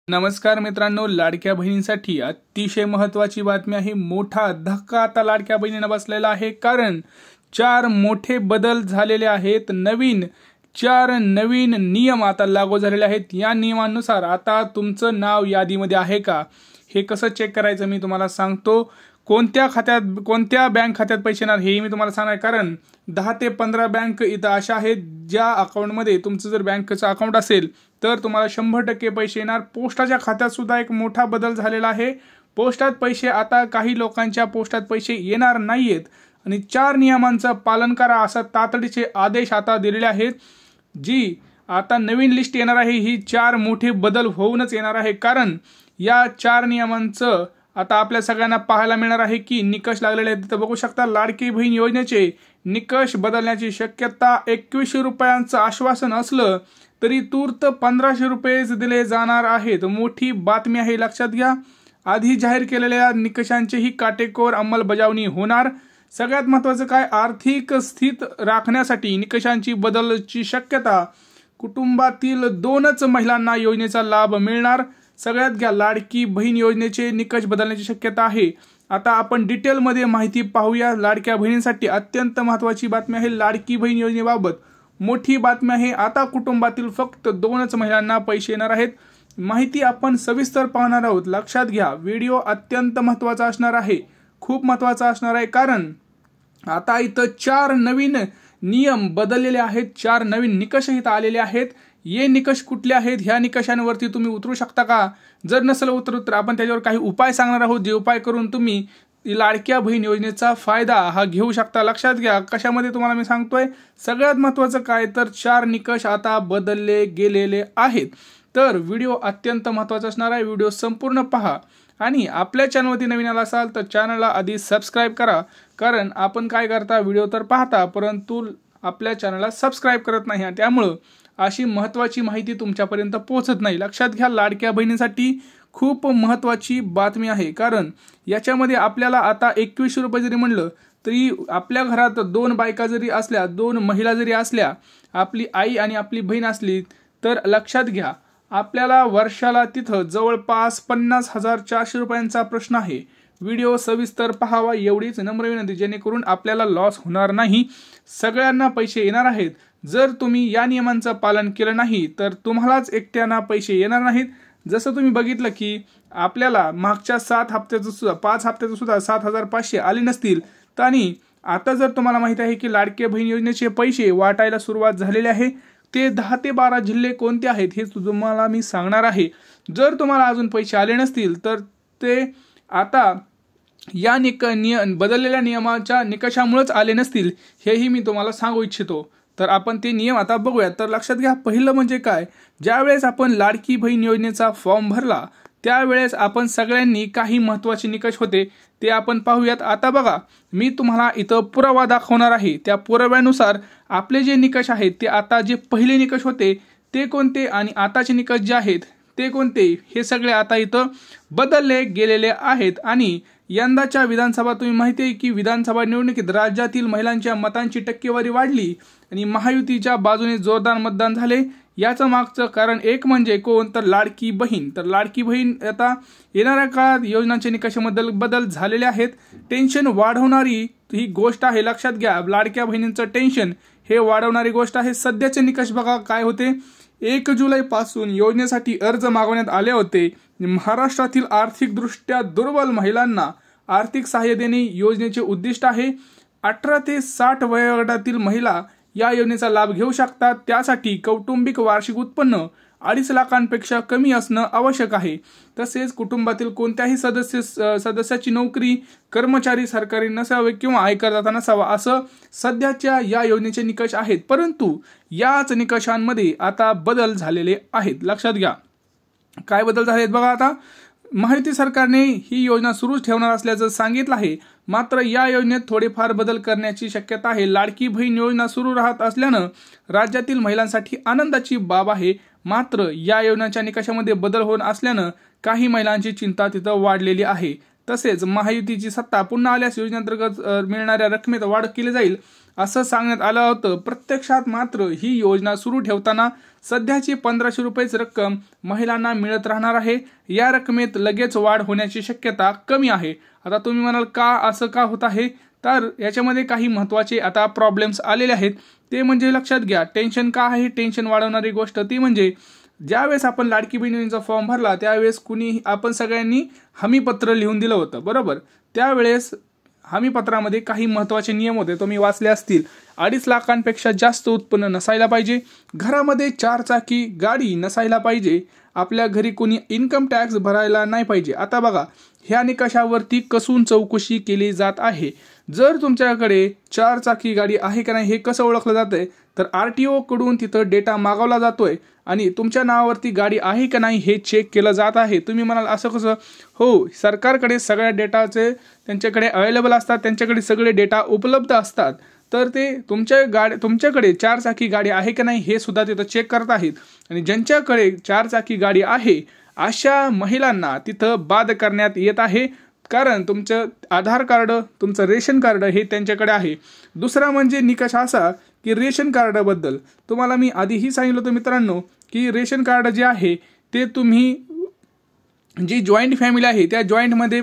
नमस्कार मित्रांनो, लाडक्या बहिणींसाठी अतिशय महत्त्वाची बातमी आहे। मोठा धक्का आता लाडक्या बहिणींना बसलेला आहे, कारण 4 मोठे बदल झालेले आहेत। चार नवीन नियम आता लागू झालेले आहेत। या नियमांनुसार आता तुमचं नाव यादीमध्ये आहे का हे कसं चेक करायचं मी तुम्हाला सांगतो। कोणत्या बँक खात्यात पैसे येणार हे मी तुम्हाला सांगणार, कारण 10 ते 15 बँक इथं अशा आहेत ज्या अकाउंटमध्ये तुमचं जर बँकेचं अकाउंट असेल तर तुम्हाला 100% पैसे येणार। पोस्टाच्या खात्यात सुद्धा एक मोठा बदल झालेला आहे। पोस्टात पैसे आता काही लोकांच्या पोस्टात पैसे येणार नाहीयेत आणि 4 नियमांचं पालन करा असं तातडीचे आदेश आता दिलेले आहेत। जी आता नवीन लिस्ट येणार आहे ही 4 मोठे बदल होऊनच येणार आहे, कारण या 4 नियमांचं आता आपल्या सगळ्यांना पाहायला मिळणार आहे की निकष लागलेले आहेत। तिथं बघू शकता, लाडकी बहीण योजनेचे निकष बदलण्याची शक्यता। 2100 रुपयांचं आश्वासन असलं तरी तूर्त 1500 रुपये दिले जाणार आहेत। मोठी बातमी आहे, लक्षात घ्या। आधी जाहीर केलेल्या निकषांचीही काटेकोर अंमलबजावणी होणार। सगळ्यात महत्त्वाचं काय, आर्थिक स्थिती राखण्यासाठी निकषांची बदलची शक्यता। कुटुंबातील 2च महिलांना योजनेचा लाभ मिळणार। सगळ्यात घ्या, लाडकी बहीण योजनेचे निकष बदलण्याची शक्यता आहे। आता आपण डिटेलमध्ये माहिती पाहूया। लाडक्या बहिणींसाठी अत्यंत महत्त्वाची बातमी आहे। लाडकी बहीण योजनेबाबत मोठी बातमी आहे। आता कुटुंबातील फक्त 2च महिलांना पैसे येणार आहेत। माहिती आपण सविस्तर पाहणार आहोत, लक्षात घ्या। व्हिडिओ अत्यंत महत्त्वाचा असणार आहे, खूप महत्त्वाचा असणार आहे, कारण आता इथं 4 नवीन नियम बदललेले आहेत। 4 नवीन निकष इथं आलेले आहेत। हे निकष कुठले आहेत, ह्या निकषांवरती तुम्ही उतरू शकता का? जर नसेल उतरत तर आपण त्याच्यावर काही उपाय सांगणार आहोत, जे उपाय करून तुम्ही लाडक्या बहीण योजनेचा फायदा हा घेऊ शकता। लक्षात घ्या, कशामध्ये तुम्हाला मी सांगतोय। सगळ्यात महत्त्वाचं काय तर 4 निकष आता बदलले गेलेले आहेत। तर व्हिडिओ अत्यंत महत्त्वाचा असणार आहे, व्हिडिओ संपूर्ण पहा आणि आपल्या चॅनलवरती नवीन आला असाल तर चॅनलला आधी सबस्क्राईब करा, कारण आपण काय करता, व्हिडिओ तर पाहता परंतु आपल्या चॅनलला सबस्क्राईब करत नाही, त्यामुळं अशी महत्त्वाची माहिती तुमच्यापर्यंत पोहोचत नाही। लक्षात घ्या, लाडक्या बहिणींसाठी खूप महत्त्वाची बातमी आहे, कारण याच्यामध्ये आपल्याला आता 2100 रुपये जरी म्हणलं तरी आपल्या घरात 2 बायका जरी असल्या, 2 महिला जरी असल्या, आपली आई आणि आपली बहीण असली तर लक्षात घ्या आपल्याला वर्षाला तिथं जवळपास 50,400 रुपयांचा प्रश्न आहे। व्हिडिओ सविस्तर पाहावा एवढीच नम्र विनंती, जेणेकरून आपल्याला लॉस होणार नाही। सगळ्यांना पैसे येणार आहेत। जर तुम्ही या नियमांचं पालन केलं नाही तर तुम्हालाच एकट्याना पैसे येणार नाहीत। जसं तुम्ही बघितलं की आपल्याला मागच्या 5 हप्त्याचं सुद्धा 7,500 आले नसतील, तर आणि आता जर तुम्हाला माहिती आहे की लाडक्या बहीण योजनेचे पैसे वाटायला सुरुवात झालेली आहे, ते 10 ते 12 जिल्हे कोणते आहेत हे तुम्हाला मी सांगणार आहे। जर तुम्हाला अजून पैसे आले नसतील तर ते आता या बदललेल्या नियमाच्या निकषामुळेच आले नसतील, हेही मी तुम्हाला सांगू इच्छितो। तर आपण ते नियम आता बघूया। तर लक्षात घ्या, पहिलं म्हणजे काय, ज्यावेळेस आपण लाडकी बहीण योजनेचा फॉर्म भरला त्यावेळेस आपण सगळ्यांनी काही महत्त्वाचे निकष होते ते आपण पाहूयात। आता बघा, मी तुम्हाला इथं पुरावा दाखवणार आहे। त्या पुराव्यानुसार आपले जे निकष आहेत ते आता जे पहिले निकष होते ते कोणते आणि आताचे निकष जे आहेत ते कोणते, हे सगळे आता इथं बदलले गेलेले आहेत। आणि यंदाच्या विधानसभा तुम्ही माहिती आहे की विधानसभा निवडणुकीत राज्यातील महिलांच्या मतांची टक्केवारी वाढली आणि महायुतीच्या बाजूने जोरदार मतदान झाले। याचं मागचं कारण एक म्हणजे कोण तर लाडकी बहीण। तर लाडकी बहीण आता येणाऱ्या काळात योजनांच्या निकषामध्ये बदल झालेले आहेत। टेन्शन वाढवणारी ही गोष्ट आहे, लक्षात घ्या। लाडक्या बहिणींचं टेन्शन हे वाढवणारी गोष्ट आहे। सध्याचे निकष बघा काय होते। 1 जुलैपासून योजनेसाठी अर्ज मागवण्यात आले होते। महाराष्ट्रातील आर्थिकदृष्ट्या दुर्बल महिलांना आर्थिक सहाय्य देणे योजनेचे उद्दिष्ट आहे। 18 ते 60 वयोगटातील महिला या योजनेचा लाभ घेऊ शकतात। त्यासाठी कौटुंबिक वार्षिक उत्पन्न 2.5 लाखांपेक्षा कमी असणं आवश्यक आहे। तसेच कुटुंबातील कोणत्याही सदस्याची नोकरी, कर्मचारी सरकारी नसावे किंवा आयकरदाता नसावा, असं सध्याच्या या योजनेचे निकष आहेत। परंतु याच निकषांमध्ये आता बदल झालेले आहेत। लक्षात घ्या, काय बदल झालेत बघा। आता महायुती सरकारने ही योजना सुरूच ठेवणार असल्याचं सांगितलं आहे, मात्र या योजनेत थोडेफार बदल करण्याची शक्यता आहे। लाडकी बहीण योजना सुरू राहत असल्यानं राज्यातील महिलांसाठी आनंदाची बाब आहे। मात्र या योजनेच्या निकषामध्ये बदल होत असल्यानं काही महिलांची चिंता तिथं वाढलेली आहे। तसेच महायुतीची सत्ता पुन्हा आल्यास योजनेअंतर्गत मिळणाऱ्या रकमेत वाढ केली जाईल असं सांगण्यात आलं होतं। प्रत्यक्षात मात्र ही योजना सुरू ठेवताना सध्याची 1500 रुपयेच रक्कम महिलांना मिळत राहणार आहे। या रकमेत लगेच वाढ होण्याची शक्यता कमी आहे। आता तुम्ही म्हणाल का असं का होत आहे, तर याच्यामध्ये काही महत्त्वाचे आता प्रॉब्लेम्स आलेले आहेत। ते म्हणजे लक्षात घ्या, टेन्शन का आहे, टेन्शन वाढवणारी गोष्ट ती म्हणजे ज्यावेळेस आपण लाडकी बहिणीचा फॉर्म भरला त्यावेळेस आपण सगळ्यांनी हमीपत्र लिहून दिलं होतं, बरोबर। त्यावेळेस हमीपत्रामध्ये काही महत्त्वाचे नियम होते, तुम्ही वाचले असतील। 2.5 लाखांपेक्षा जास्त उत्पन्न नसायला पाहिजे, घरामध्ये 4 चाकी गाडी नसायला पाहिजे, आपल्या घरी कोणी इन्कम टॅक्स भरायला नाही पाहिजे। आता बघा, ह्या निकषावरती कसून चौकशी केली जात आहे। जर तुमच्याकडे 4 चाकी गाडी आहे का नाही हे कसं ओळखलं जातंय, तर RTO कडून तिथं डेटा मागवला जातोय आणि तुमच्या नावावरती गाडी आहे का नाही हे चेक केलं जात आहे। तुम्ही म्हणाल असं कसं, हो, सरकारकडे सगळ्या डेटाचे त्यांच्याकडे अवेलेबल असतात, त्यांच्याकडे सगळे डेटा उपलब्ध असतात, तर ते तुमच्याकडे 4 चाकी गाडी आहे का नाही हे सुद्धा तिथं चेक करत आहेत। आणि ज्यांच्याकडे 4 चाकी गाडी आहे अशा महिलांना तिथं बाद करण्यात येत आहे, कारण तुमचं आधार कार्ड, तुमचं रेशन कार्ड हे त्यांच्याकडे आहे। दुसरा म्हणजे निकष असा की रेशन कार्डाबद्दल तुम्हाला मी आधीही सांगितलं होतं मित्रांनो, की रेशन कार्ड जे आहे ते तुम्ही जी जॉईंट फॅमिली आहे त्या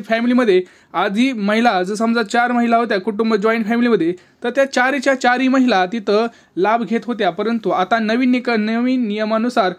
फॅमिलीमध्ये आधी महिला, जर समजा 4 महिला होत्या कुटुंब जॉईंट फॅमिलीमध्ये, तर त्या 4च्या महिला तिथं लाभ घेत होत्या। परंतु आता नवीन नियमानुसार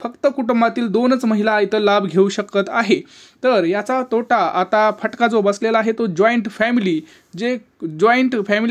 फक्त कुटुंबातील 2च महिला इथं लाभ घेऊ शकत आहे। तर याचा तोटा, आता फटका जो बसलेला आहे तो जॉईंट फॅमिली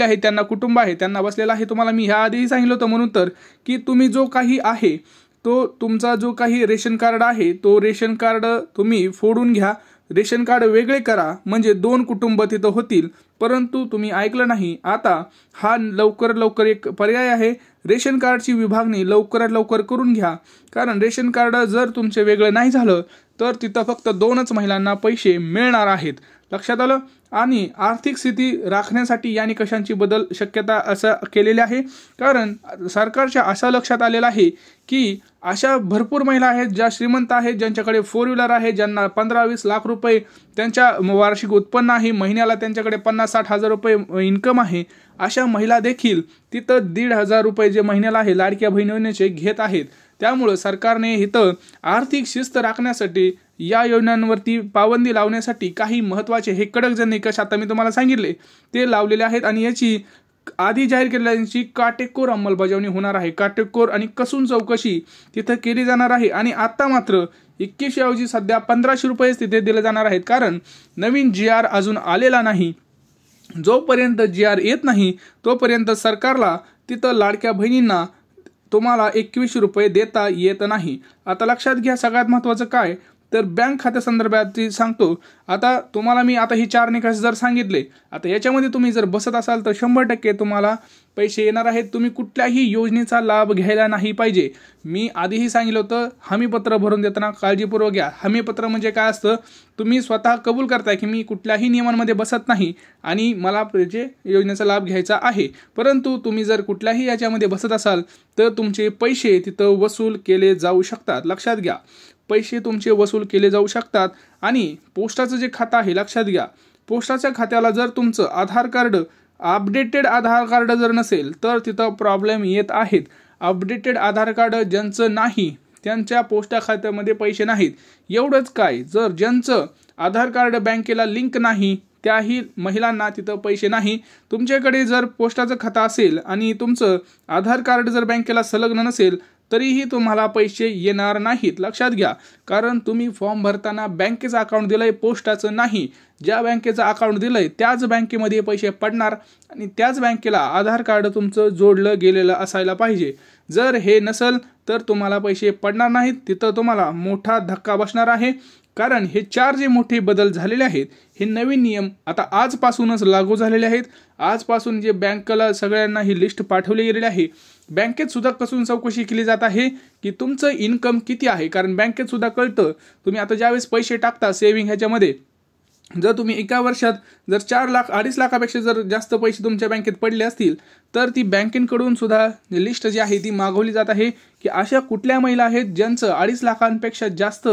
आहे, त्यांना कुटुंब आहे त्यांना बसलेला आहे। तुम्हाला मी ह्या आधीही सांगितलं होतं म्हणून तर, की तुम्ही जो काही आहे तो तुमचा जो काही रेशन कार्ड आहे तो रेशन कार्ड तुम्ही फोडून घ्या, रेशन कार्ड वेगळे करा, म्हणजे 2 कुटुंब तिथं होतील। परंतु तुम्ही ऐकलं नाही, आता हा लवकर एक पर्याय आहे, रेशन कार्डची विभागणी लवकरात लवकर करून घ्या, कारण रेशन कार्ड जर तुमचे वेगळं नाही झालं तर तिथं फक्त 2च महिलांना पैसे मिळणार आहेत। लक्षात आलं। आणि आर्थिक स्थिती राखण्यासाठी या निकषांची बदल शक्यता असं केलेली आहे, कारण सरकारच्या असं लक्षात आलेलं आहे की अशा भरपूर महिला आहेत ज्या श्रीमंत आहेत, ज्यांच्याकडे 4 व्हीलर आहे, ज्यांना 15-20 लाख रुपये त्यांच्या वार्षिक उत्पन्न आहे, महिन्याला त्यांच्याकडे 50-60 हजार रुपये इन्कम आहे। अशा महिला देखील तिथं 1,500 रुपये जे महिन्याला आहे लाडक्या बहिणीचे घेत आहेत। त्यामुळे सरकारने इथं आर्थिक शिस्त राखण्यासाठी या योजनांवरती पाबंदी लावण्यासाठी काही महत्त्वाचे हे कडक जे निकष आता मी तुम्हाला सांगितले ते लावलेले आहेत, आणि याची आधी जाहीर केलेल्यांची काटेकोर अंमलबजावणी होणार आहे। काटेकोर आणि कसून चौकशी तिथं केली जाणार आहे। आणि आता मात्र 2100 ऐवजी सध्या 1500 रुपये तिथे दिले जाणार आहेत, कारण नवीन GR अजून आलेला नाही। जोपर्यंत GR येत नाही तोपर्यंत सरकारला तिथं लाडक्या बहिणींना तुम्हाला 2100 रुपये देता येत नाही। आता लक्षात घ्या, सगळ्यात महत्त्वाचं काय, तर बँक खात्यासंदर्भात सांगतो। आता तुम्हाला मी आता ही 4 निकष जर सांगितले, आता याच्यामध्ये तुम्ही जर बसत असाल तर 100% तुम्हाला पैसे येणार आहेत। तुम्ही कुठल्याही योजनेचा लाभ घ्यायला नाही पाहिजे। मी आधीही सांगितलं होतं, हमीपत्र भरून देताना काळजीपूर्वक घ्या। हमीपत्र म्हणजे काय असतं, तुम्ही स्वतः कबूल करताय की मी कुठल्याही नियमांमध्ये बसत नाही आणि मला योजनेचा लाभ घ्यायचा आहे। परंतु तुम्ही जर कुठल्याही याच्यामध्ये बसत असाल तर तुमचे पैसे तिथं वसूल केले जाऊ शकतात। लक्षात घ्या, पैसे तुमचे वसूल केले जाऊ शकतात। आणि पोस्टाचं जे खातं आहे, लक्षात घ्या, पोस्टाच्या खात्याला जर तुमचं अपडेटेड आधार कार्ड जर नसेल तर तिथं प्रॉब्लेम येत आहेत। अपडेटेड आधार कार्ड ज्यांचं नाही त्यांच्या पोस्टा खात्यामध्ये पैसे नाहीत। एवढंच काय, जर ज्यांचं आधार कार्ड बँकेला लिंक नाही त्याही महिलांना तिथं पैसे नाही। तुमच्याकडे जर पोस्टाचं खातं असेल आणि तुमचं आधार कार्ड जर बँकेला संलग्न नसेल तरीही तुम्हाला पैसे येणार नाहीत। लक्षात घ्या, कारण तुम्ही फॉर्म भरताना बँकेचं अकाउंट दिलंय, पोस्टाचं नाही। ज्या बँकेचं अकाउंट दिलंय त्याच बँकेमध्ये पैसे पडणार आणि त्याच बँकेला आधार कार्ड तुमचं जोडलं गेलेलं असायला पाहिजे। जर हे नसेल तर तुम्हाला पैसे पडणार नाहीत, तिथं तुम्हाला मोठा धक्का बसणार आहे। कारण हे 4 जे मोठे बदल झालेले आहेत, हे नवीन नियम आता आजपासूनच लागू झालेले आहेत। आजपासून जे बँकेला सगळ्यांना ही लिस्ट पाठवली गेलेली आहे। बँकेत सुद्धा कसून चौकशी केली जात आहे की तुमचं इन्कम किती आहे, कारण बँकेत सुद्धा कळतं। तुम्ही आता ज्यावेळेस पैसे टाकता सेव्हिंग ह्याच्यामध्ये, जर तुम्ही एका वर्षात जर 4 लाख 2.5 लाखापेक्षा जर जास्त पैसे तुमच्या बँकेत पडले असतील तर ती बँकेकडून सुद्धा लिस्ट जी आहे ती मागवली जात आहे की अशा कुठल्या महिला आहेत ज्यांचं 2.5 लाखांपेक्षा जास्त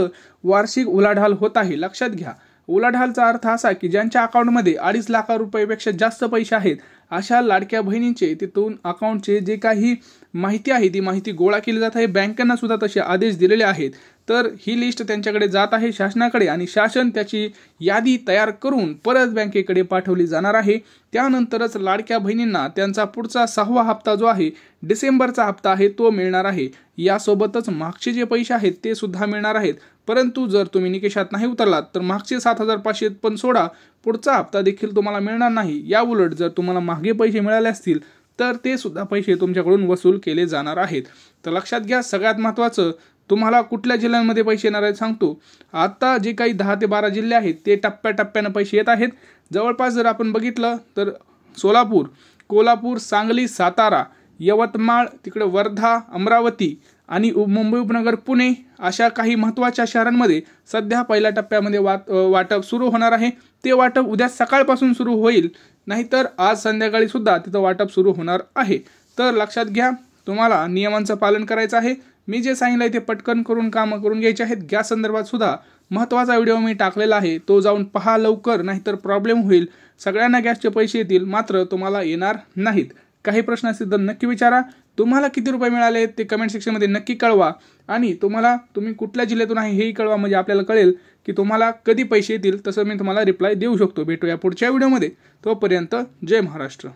वार्षिक उलाढाल होत आहे। लक्षात घ्या, उलाढालचा अर्थ असा की ज्यांच्या अकाउंटमध्ये 2.5 लाख रुपयापेक्षा जास्त पैसे आहेत अशा लाडक्या बहिणींचे तिथून अकाउंटचे जे काही माहिती आहे ती माहिती गोळा केली जात आहे। बँकांना सुद्धा तसे आदेश दिलेले आहेत। तर ही लिस्ट त्यांच्याकडे जात आहे शासनाकडे आणि शासन त्याची यादी तयार करून परत बँकेकडे पाठवली जाणार आहे। त्यानंतरच लाडक्या बहिणींना त्यांचा पुढचा 6वा हप्ता जो आहे डिसेंबरचा हप्ता आहे तो मिळणार आहे। यासोबतच मागचे जे पैसे आहेत ते सुद्धा मिळणार आहेत। परंतु जर तुम्ही निकषात नाही उतरलात तर मागचे 7,500 पण सोडा, पुढचा हप्ता देखील तुम्हाला मिळणार नाही। या उलट जर तुम्हाला मागे पैसे मिळाले असतील तर ते सुद्धा पैसे तुमच्याकडून वसूल केले जाणार आहेत। तर लक्षात घ्या, सगळ्यात महत्त्वाचं तुम्हाला कुठल्या जिल्ह्यांमध्ये पैसे येणार आहेत सांगतो। आता जे काही 10 ते 12 जिल्हे आहेत ते टप्प्याटप्प्याने पैसे येत आहेत। जवळपास जर आपण बघितलं तर सोलापूर, कोल्हापूर, सांगली, सातारा, यवतमाळ, तिकडे वर्धा, अमरावती आणि मुंबई उपनगर, पुणे अशा काही महत्त्वाच्या शहरांमध्ये सध्या पहिल्या टप्प्यामध्ये वाटप सुरू होणार आहे। ते वाटप उद्या सकाळपासून सुरू होईल, नाहीतर आज संध्याकाळी सुद्धा तिथं वाटप सुरू होणार आहे। तर लक्षात घ्या, तुम्हाला नियमांचं पालन करायचं आहे। मी जे सांगितलंय ते पटकन करून कामं करून घ्यायचे आहेत। गॅस संदर्भात सुद्धा महत्त्वाचा व्हिडिओ मी टाकलेला आहे, तो जाऊन पहा लवकर, नाहीतर प्रॉब्लेम होईल। सगळ्यांना गॅसचे पैसे येतील, मात्र तुम्हाला येणार नाहीत। काही प्रश्न असतील तर नक्की विचारा। तुम्हाला किती रुपये मिळाले ते कमेंट सेक्शनमध्ये नक्की कळवा आणि तुम्ही कुठल्या जिल्ह्यातून आहे हेही कळवा, म्हणजे आपल्याला कळेल की तुम्हाला कधी पैसे येतील, तसं मी तुम्हाला रिप्लाय देऊ शकतो। भेटूया पुढच्या व्हिडिओमध्ये, तोपर्यंत जय महाराष्ट्र।